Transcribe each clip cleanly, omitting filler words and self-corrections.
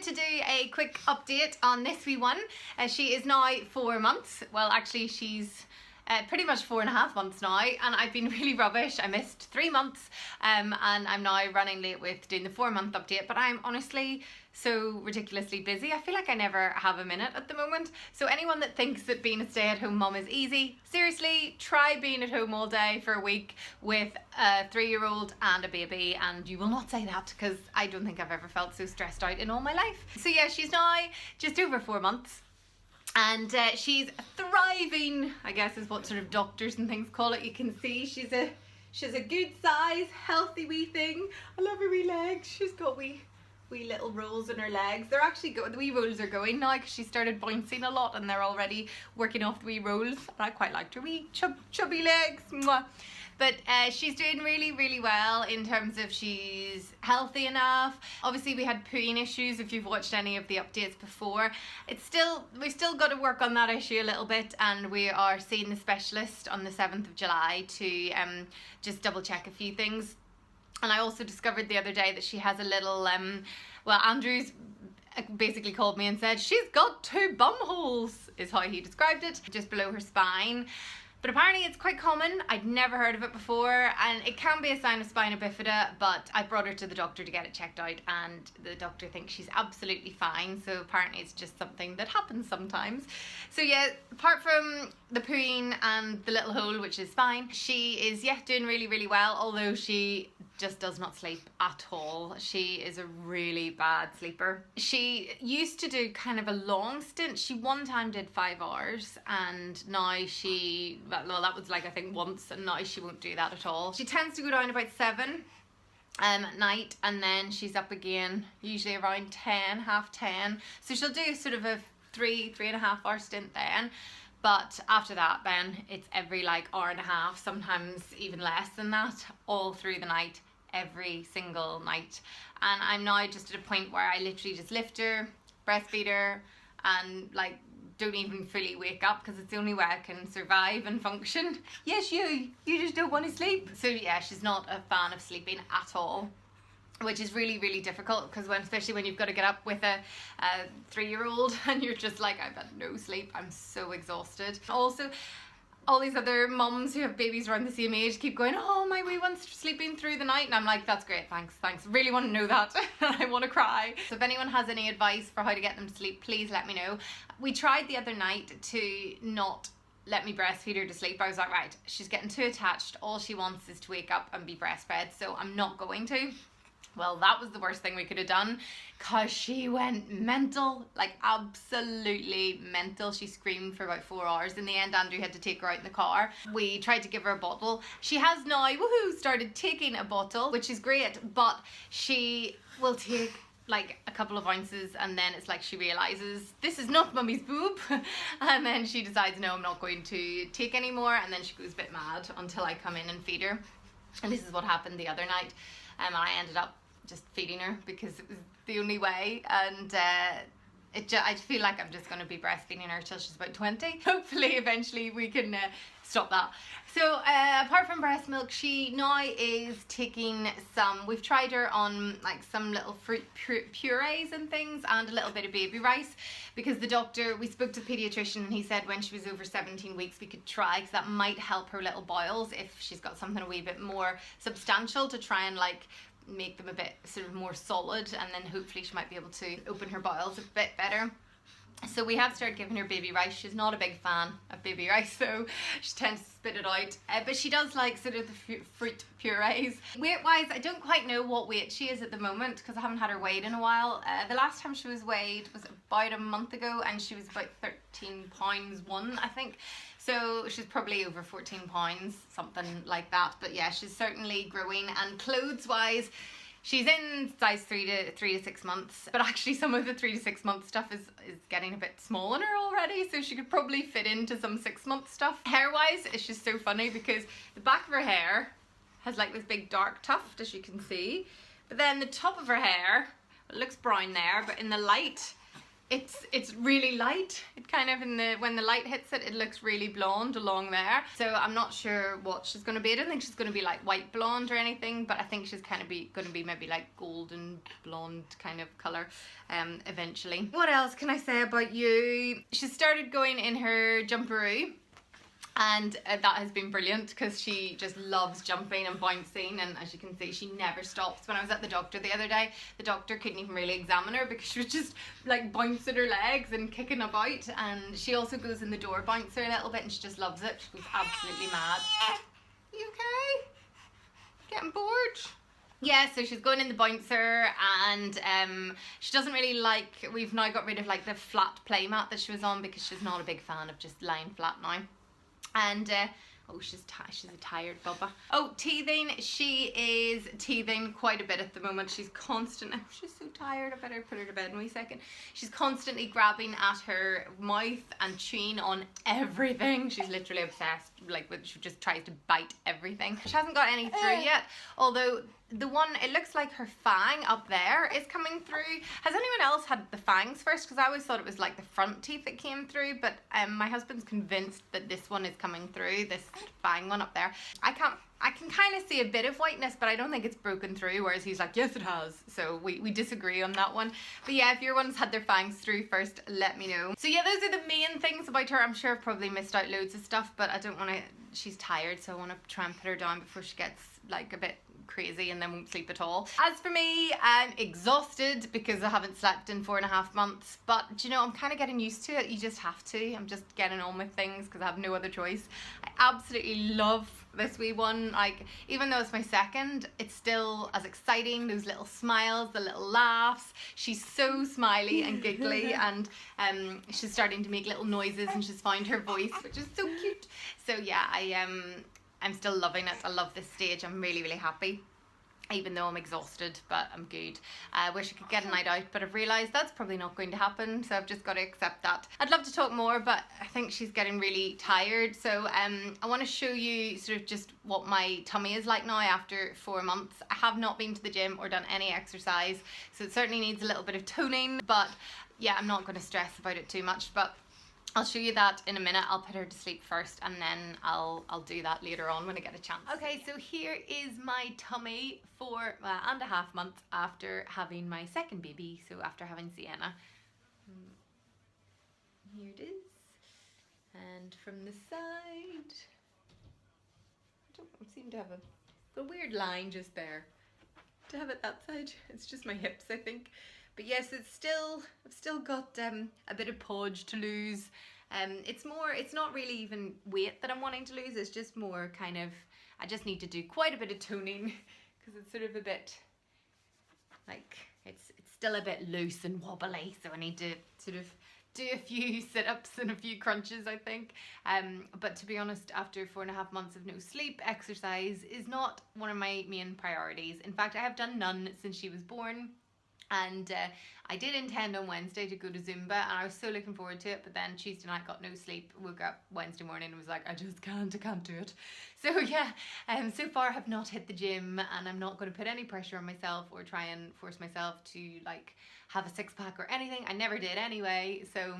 to do a quick update on this wee one. She is now 4 months. Well, actually she's pretty much 4.5 months now, and I've been really rubbish. I missed 3 months and I'm now running late with doing the 4-month update, but I'm honestly so ridiculously busy. I feel like I never have a minute at the moment. So anyone that thinks that being a stay-at-home mum is easy, seriously, try being at home all day for a week with a 3-year-old and a baby, and you will not say that, because I don't think I've ever felt so stressed out in all my life. So yeah, she's now just over 4 months. And she's thriving, I guess is what sort of doctors and things call it. You can see she's a good size, healthy wee thing. I love her wee legs. She's got wee little rolls in her legs. They're actually the wee rolls are going now because she started bouncing a lot, and they're already working off the wee rolls. I quite liked her wee chubby legs. Mwah. But she's doing really well in terms of she's healthy enough. Obviously we had pooing issues if you've watched any of the updates before. We've still got to work on that issue a little bit, and we are seeing the specialist on the 7th of July to just double check a few things. And I also discovered the other day that she has a little, well, Andrew's basically called me and said she's got 2 bum holes, is how he described it, just below her spine. But apparently it's quite common. I'd never heard of it before, and it can be a sign of spina bifida, but I brought her to the doctor to get it checked out, and the doctor thinks she's absolutely fine. So apparently it's just something that happens sometimes. So yeah, apart from the pooing and the little hole, which is fine, she is doing really well, although she just does not sleep at all. She is a really bad sleeper. She used to do kind of a long stint. She one time did 5 hours, and now well, that was like I think once, and now she won't do that at all. She tends to go down about 7 at night, and then she's up again usually around 10, half 10. So she'll do sort of a 3.5 hour stint then. But after that, then it's every like hour and a half, sometimes even less than that, all through the night, every single night. And I'm now just at a point where I literally just lift her, breastfeed her, and like don't even fully wake up, because it's the only way I can survive and function. Yes, you just don't want to sleep. So yeah, she's not a fan of sleeping at all, which is really difficult, because especially when you've got to get up with a 3-year-old and you're just like, I've had no sleep, I'm so exhausted. Also, all these other mums who have babies around the same age keep going, oh, my wee one's sleeping through the night, and I'm like, that's great, thanks, really want to know that. I want to cry. So if anyone has any advice for how to get them to sleep, please let me know. We tried the other night to not let me breastfeed her to sleep. I was like, right, she's getting too attached, all she wants is to wake up and be breastfed, so I'm not going to. Well, that was the worst thing we could have done, because she went mental, like absolutely mental. She screamed for about 4 hours. In the end, Andrew had to take her out in the car. We tried to give her a bottle. She has now, woohoo, started taking a bottle, which is great, but she will take like a couple of ounces, and then it's like she realizes this is not mummy's boob, and then she decides, no, I'm not going to take any more, and then she goes a bit mad until I come in and feed her. And this is what happened the other night. I ended up just feeding her because it was the only way, and I feel like I'm just going to be breastfeeding her till she's about 20. Hopefully eventually we can stop that. So apart from breast milk, she now is taking we've tried her on like some little fruit purees and things, and a little bit of baby rice, because we spoke to the pediatrician, and he said when she was over 17 weeks we could try, because that might help her little bowels if she's got something a wee bit more substantial, to try and like make them a bit sort of more solid, and then hopefully she might be able to open her bowels a bit better. So we have started giving her baby rice. She's not a big fan of baby rice, so she tends to spit it out, but she does like sort of the fruit purees. Weight wise, I don't quite know what weight she is at the moment, because I haven't had her weighed in a while. The last time she was weighed was about a month ago, and she was about 13 pounds 1, I think. So she's probably over 14 pounds, something like that. But yeah, she's certainly growing. And clothes wise, she's in size 3 to 6 months, but actually some of the 3 to 6 month stuff is getting a bit small on her already, so she could probably fit into some 6 month stuff. Hair wise, it's just so funny, because the back of her hair has like this big dark tuft, as you can see, but then the top of her hair, it looks brown there, but in the light it's really light. It kind of, when the light hits it, it looks really blonde along there. So I'm not sure what she's going to be. I don't think she's going to be like white blonde or anything, but I think she's kind of going to be maybe like golden blonde kind of colour eventually. What else can I say about you? She started going in her jumperoo. And that has been brilliant because she just loves jumping and bouncing, and as you can see, she never stops. When I was at the doctor the other day, the doctor couldn't even really examine her because she was just like bouncing her legs and kicking about. And she also goes in the door bouncer a little bit, and she just loves it. She goes absolutely mad. You okay? Getting bored? Yeah, so she's going in the bouncer, and she doesn't really like, we've now got rid of like the flat play mat that she was on because she's not a big fan of just lying flat now. And oh, she's a tired bubba. Oh, teething. She is teething quite a bit at the moment. She's constantly, oh, she's so tired. I better put her to bed in a wee second. She's constantly grabbing at her mouth and chewing on everything. She's literally obsessed, like, she just tries to bite everything. She hasn't got any through yet, although the one, it looks like her fang up there is coming through. Has anyone else had the fangs first? Because I always thought it was like the front teeth that came through, but my husband's convinced that this one is coming through, this fang one up there. I can kind of see a bit of whiteness, but I don't think it's broken through, whereas he's like, yes it has. So we disagree on that one. But yeah, if your one's had their fangs through first, let me know. So yeah, those are the main things about her. I'm sure I've probably missed out loads of stuff, but I don't want to, she's tired, so I want to try and put her down before she gets like a bit crazy and then won't sleep at all. As for me, I'm exhausted because I haven't slept in 4.5 months, but you know, I'm kind of getting used to it. You just have to. I'm just getting on with things because I have no other choice. I absolutely love this wee one. Like, even though it's my second, it's still as exciting. Those little smiles, the little laughs. She's so smiley and giggly, and she's starting to make little noises, and she's found her voice, which is so cute. So yeah, I'm still loving it. I love this stage. I'm really, really happy, even though I'm exhausted, but I'm good. I wish I could get a night out, but I've realised that's probably not going to happen, so I've just got to accept that. I'd love to talk more, but I think she's getting really tired. So I want to show you sort of just what my tummy is like now after 4 months. I have not been to the gym or done any exercise, so it certainly needs a little bit of toning, but yeah, I'm not going to stress about it too much. But I'll show you that in a minute. I'll put her to sleep first, and then I'll do that later on when I get a chance. Okay, so here is my tummy 4.5 months after having my second baby, so after having Sienna. Here it is. And from the side, I don't seem to have a weird line just there. To have it that side, it's just my hips, I think. But yes, I've still got a bit of podge to lose. It's not really even weight that I'm wanting to lose. It's just more kind of, I just need to do quite a bit of toning because it's sort of a bit like, it's still a bit loose and wobbly. So I need to sort of do a few sit-ups and a few crunches, I think. But to be honest, after 4.5 months of no sleep, exercise is not one of my main priorities. In fact, I have done none since she was born. And I did intend on Wednesday to go to Zumba, and I was so looking forward to it, but then Tuesday night got no sleep, woke up Wednesday morning and was like, I just can't do it. So yeah, so far I have not hit the gym, and I'm not going to put any pressure on myself or try and force myself to like have a six-pack or anything. I never did anyway, so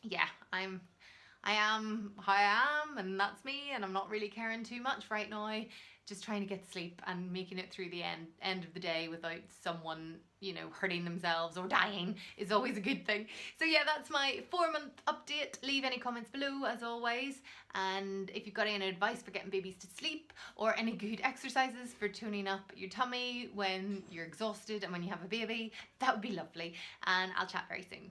yeah, I am how I am, and that's me, and I'm not really caring too much right now. Just trying to get sleep and making it through the end of the day without someone, you know, hurting themselves or dying is always a good thing. So yeah, that's my 4-month update. Leave any comments below as always, and if you've got any advice for getting babies to sleep or any good exercises for toning up your tummy when you're exhausted and when you have a baby, that would be lovely, and I'll chat very soon.